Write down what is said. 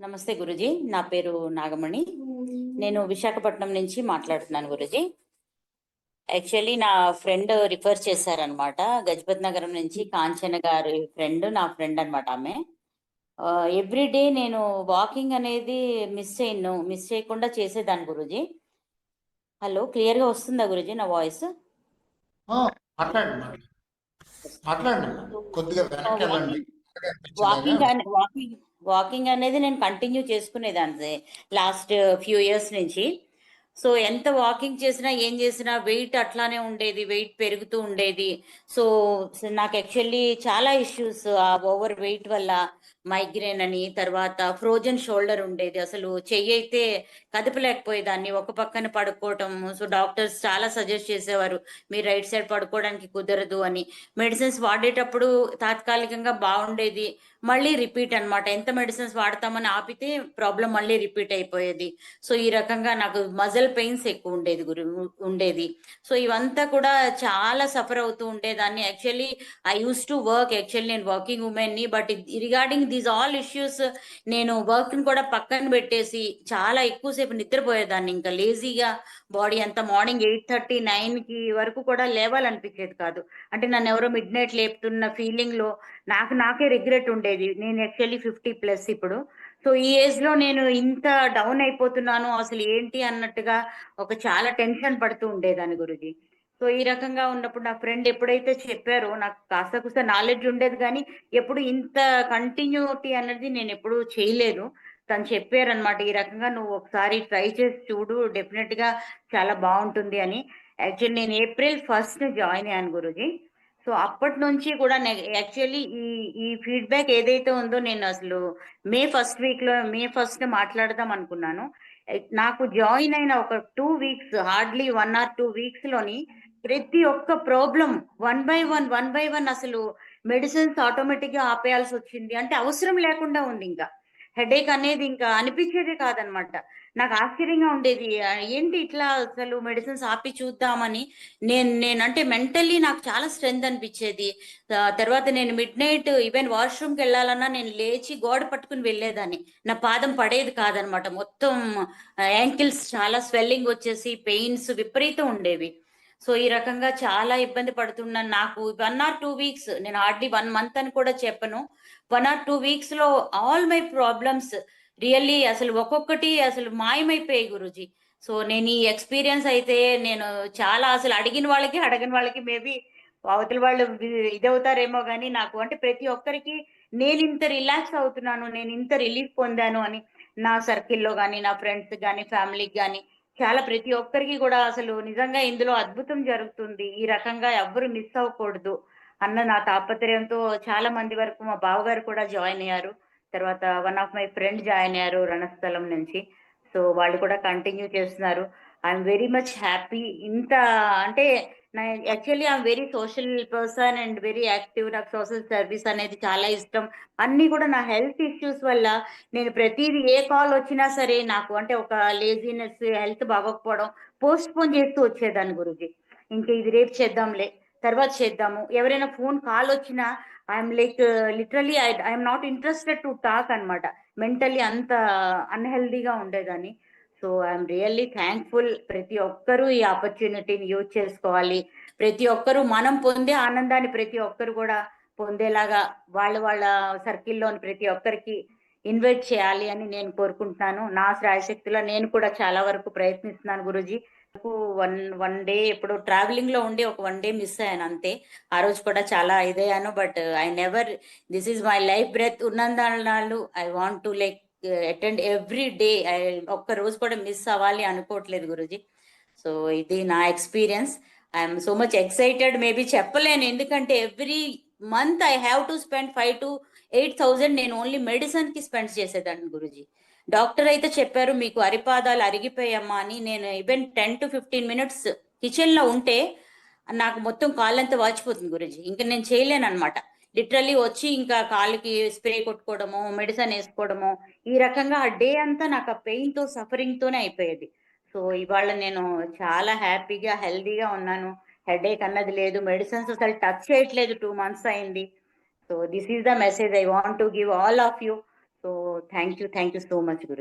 నమస్తే గురుజీ. నా పేరు నాగమణి. నేను విశాఖపట్నం నుంచి మాట్లాడుతున్నాను గురుజీ. యాక్చువల్లీ నా ఫ్రెండ్ రిఫర్ చేశారనమాట. గజపతి నగరం నుంచి కాంచన గారి ఫ్రెండ్, నా ఫ్రెండ్ అనమాట ఆమె. ఎవ్రీడే నేను వాకింగ్ అనేది మిస్ చేయకుండా చేసేదాన్ని గురుజీ. హలో, క్లియర్గా వస్తుందా గురుజీ నా వాయిస్? ఆ, మాట్లాడండి మాట్లాడండి మాట్లాడండి కొద్దిగా వెనక్కి వెళ్ళండి. వాకింగ్ వాకింగ్ వాకింగ్ అనేది నేను కంటిన్యూ చేసుకునేదాన్ని లాస్ట్ ఫ్యూ ఇయర్స్ నుంచి. సో ఎంత వాకింగ్ చేసినా ఏం చేసినా వెయిట్ అట్లానే ఉండేది, వెయిట్ పెరుగుతూ ఉండేది. సో నాకు యాక్చువల్లీ చాలా ఇష్యూస్ ఆ ఓవర్ వెయిట్ వల్ల. మైగ్రేన్ అని, తర్వాత ఫ్రోజన్ షోల్డర్ ఉండేది, అసలు చెయ్యి అయితే కదపలేకపోయేదాన్ని, ఒక పక్కన పడుకోవటం. సో డాక్టర్స్ చాలా సజెస్ట్ చేసేవారు, మీరు రైట్ సైడ్ పడుకోవడానికి కుదరదు అని. మెడిసిన్స్ వాడేటప్పుడు తాత్కాలికంగా బాగుండేది, మళ్ళీ రిపీట్ అన్నమాట. ఎంత మెడిసిన్స్ వాడతామని ఆపితే ప్రాబ్లం మళ్ళీ రిపీట్ అయిపోయేది. సో ఈ రకంగా నాకు మజిల్ పెయిన్స్ ఎక్కువ ఉండేది. సో ఇవంతా కూడా చాలా సఫర్ అవుతూ ఉండేదాన్ని. Actually I use to work, actually నేను వర్కింగ్ ఉమెన్ ని, but regarding these all issues నేను వర్క్ ని కూడా పక్కన పెట్టేసి చాలా ఎక్కువసేపు నిద్రపోయేదాన్ని. ఇంకా లేజీగా బాడీ అంతా, మార్నింగ్ 8:30 9కి వరకు కూడా లేవాలనిపించేది కాదు. అంటే నన్ను ఎవరో మిడ్ నైట్ లేపుతున్న ఫీలింగ్ లో నాకే రిగ్రెట్ ఉండేది. నేను యాక్చువల్లీ 50+ ఇప్పుడు. సో ఈ ఏజ్ లో నేను ఇంత డౌన్ అయిపోతున్నాను అసలు ఏంటి అన్నట్టుగా ఒక చాలా టెన్షన్ పడుతూ ఉండేదాన్ని గురుజీ. సో ఈ రకంగా ఉన్నప్పుడు నా ఫ్రెండ్ ఎప్పుడైతే చెప్పారో, నాకు కాస్త కూస్త నాలెడ్జ్ ఉండేది కానీ ఎప్పుడు ఇంత కంటిన్యూటీ అనేది నేను ఎప్పుడు చేయలేదు. తను చెప్పారనమాట, ఈ రకంగా నువ్వు ఒకసారి ట్రై చేసి చూడు, డెఫినెట్ గా చాలా బాగుంటుంది అని. యాక్చువల్లీ నేను April 1 జాయిన్ అయ్యాను గురుజీ. సో అప్పటి నుంచి కూడా యాక్చువల్లీ ఈ ఈ ఫీడ్బ్యాక్ ఏదైతే ఉందో, నేను అసలు మే 1 మాట్లాడదాం అనుకున్నాను. నాకు జాయిన్ అయిన ఒక 2 వీక్స్, హార్డ్లీ 1 or 2 వీక్స్ లోని ప్రతి ఒక్క ప్రాబ్లం వన్ బై వన్ అసలు మెడిసిన్స్ ఆటోమేటిక్ గా ఆపేయాల్సి వచ్చింది. అంటే అవసరం లేకుండా ఉంది, ఇంకా హెడేక్ అనేది ఇంకా అనిపించేదే కాదనమాట. నాకు ఆశ్చర్యంగా ఉండేది, ఏంటి ఇట్లా అసలు మెడిసిన్స్ ఆపి చూద్దామని. నేనంటే మెంటల్లీ నాకు చాలా స్ట్రెంగ్త్ అనిపించేది. తర్వాత నేను మిడ్ నైట్ ఈవెన్ వాష్రూమ్కి వెళ్ళాలన్నా నేను లేచి గోడ పట్టుకుని వెళ్ళేదాన్ని. నా పాదం పడేది కాదనమాట. మొత్తం యాంకిల్స్ చాలా స్వెల్లింగ్ వచ్చేసి పెయిన్స్ విపరీతం ఉండేవి. సో ఈ రకంగా చాలా ఇబ్బంది పడుతున్నాను. నాకు 1 or 2 వీక్స్, నేను హార్డ్లీ 1 మంత్ అని కూడా చెప్పను, 1 or 2 వీక్స్ లో ఆల్ మై ప్రాబ్లమ్స్ రియల్లీ అసలు ఒక్కొక్కటి అసలు మాయమైపోయాయి గురుజీ. సో నేను ఈ ఎక్స్పీరియన్స్ అయితే నేను చాలా అసలు అడిగిన వాళ్ళకి అడగని వాళ్ళకి మేబీ అవతల వాళ్ళు ఇదవుతారేమో కానీ, నాకు అంటే ప్రతి ఒక్కరికి నేను ఇంత రిలాక్స్ అవుతున్నాను, నేను ఇంత రిలీఫ్ పొందాను అని నా సర్కిల్లో కానీ, నా ఫ్రెండ్స్ కానీ, ఫ్యామిలీకి కానీ చాలా ప్రతి ఒక్కరికి కూడా అసలు నిజంగా ఇందులో అద్భుతం జరుగుతుంది, ఈ రకంగా ఎవ్వరు మిస్ అవ్వకూడదు అన్న నా తాపత్రయంతో చాలా మంది వరకు మా బావగారు కూడా జాయిన్ అయ్యారు. తర్వాత one of my friend join అయ్యారు రణస్థలం నుంచి. సో వాళ్ళు కూడా కంటిన్యూ చేస్తున్నారు. I'm very much happy. ఇంత అంటే నా actually I'm very social person and very active. నాకు సోషల్ సర్వీస్ అనేది చాలా ఇష్టం. అన్ని కూడా నా హెల్త్ ఇష్యూస్ వల్ల నేను ప్రతిదీ ఏ కాల్ వచ్చినా సరే, నాకు అంటే ఒక లేజినెస్, హెల్త్ బాగోకపోవడం, పోస్ట్ పోన్ చేస్తూ వచ్చేదాన్ని గురుజీ. ఇంకా ఇది రేపు చేద్దాంలే, తర్వాత చేద్దాము. ఎవరైనా ఫోన్ కాల్ వచ్చినా I'm like literally I'm not interested to talk అనమాట. మెంటల్లీ అంత అన్హెల్దీగా ఉండేదాన్ని. So I'm really thankful. ప్రతి ఒక్కరూ ఈ ఆపర్చునిటీని యూజ్ చేసుకోవాలి. ప్రతి ఒక్కరూ మనం పొందే ఆనందాన్ని ప్రతి ఒక్కరు కూడా పొందేలాగా వాళ్ళ వాళ్ళ సర్కిల్లోని ప్రతి ఒక్కరికి ఇన్వైట్ చేయాలి అని నేను కోరుకుంటున్నాను. నా శ్రాయశక్తిలో నేను కూడా చాలా వరకు ప్రయత్నిస్తున్నాను గురూజీ. వన్ వన్ డే ఎప్పుడు ట్రావెలింగ్ లో ఉండి ఒక 1 డే మిస్ అయ్యాను అంతే. ఆ రోజు కూడా చాలా ఇదయ్యాను, but I never, this is my life breath ఉన్నందాళ్ళు I want to like attend every day. ఒక్క రోజు కూడా మిస్ అవ్వాలి అనుకోవట్లేదు గురుజీ. సో ఇది నా experience. I'm so much excited. Maybe చెప్పలేను, ఎందుకంటే every month I have to spend 5,000 to 8,000 నేను ఓన్లీ మెడిసిన్ కి స్పెండ్ చేసేదాన్ని గురుజీ. డాక్టర్ అయితే చెప్పారు మీకు అరిపాదాలు అరిగిపోయామ్మా అని. నేను ఈవెన్ 10 to 15 minutes కిచెన్ లో ఉంటే నాకు మొత్తం కాళ్ళంతా వాచిపోతుంది గురుజీ. ఇంకా నేను చేయలేను అనమాట. లిటరల్లీ వచ్చి ఇంకా కాళ్ళకి స్ప్రే కొట్టుకోవడము, మెడిసిన్ వేసుకోవడము, ఈ రకంగా ఆ డే అంతా నాకు ఆ పెయిన్ తో, సఫరింగ్ తోనే అయిపోయేది. సో ఇవాళ నేను చాలా హ్యాపీగా హెల్దీగా ఉన్నాను. హెడేక్ అన్నది లేదు, మెడిసిన్స్ అసలు టచ్ చేయట్లేదు, 2 months అయింది. So this is the message I want to give all of you. So thank you so much Guru.